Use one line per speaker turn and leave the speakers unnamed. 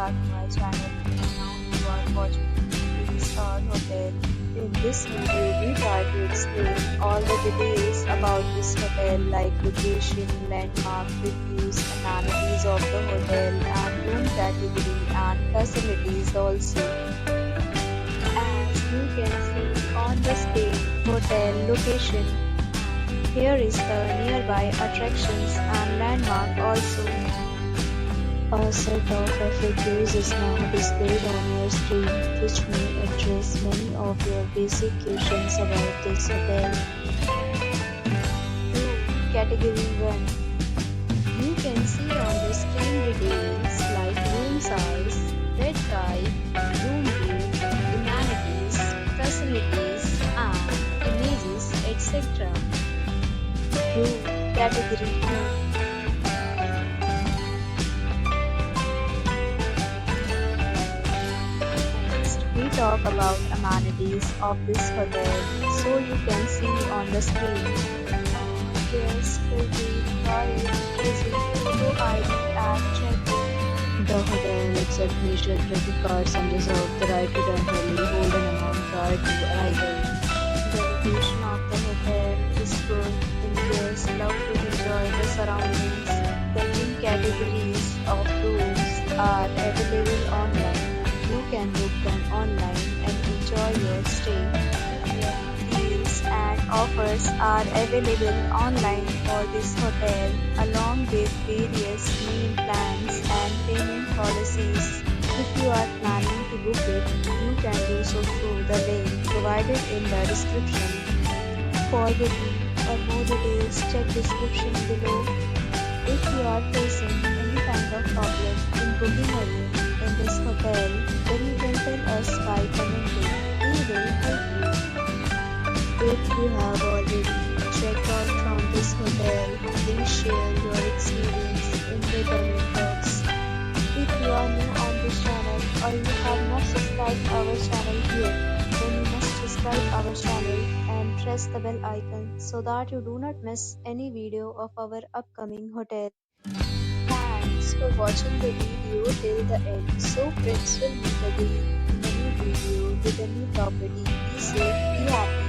back to my channel. Now you are watching a 3-star hotel. In this video, we try to explain all the details about this hotel like location, landmark, reviews, amenities of the hotel and room category and facilities also. As you can see on the screen, hotel location. Here is the nearby attractions and landmark also. A set of FAQs is now displayed on your screen, which may address many of your basic questions about this hotel. Room Category 1. You can see on the screen details like room size, bed type, room rate, amenities, facilities, and images, etc. Room Category 2. We talk about amenities of this hotel, so you can see on the screen. Guests will be required to visit photo ID and check-in. The hotel accepts major credit cards and reserves the right to temporarily hold an amount prior to arrival. The location of the hotel is good and guests love to enjoy the surroundings. The room categories of rooms are available online. You can book them online and enjoy your stay. Deals and offers are available online for this hotel along with various meal plans and payment policies. If you are planning to book it, you can do so through the link provided in the description. For booking or more details, check description below. If you are facing any kind of problem in booking a room in this hotel, then you can tell us by commenting. We will help you. If you have already checked out from this hotel, please share your experience in the comment box. If you are new on this channel or you have not subscribed our channel yet, then you must subscribe our channel and press the bell icon so that you do not miss any video of our upcoming hotel. Thanks for watching the video till the end. So friends, will meet again in a new video with a new property. Be safe, be happy.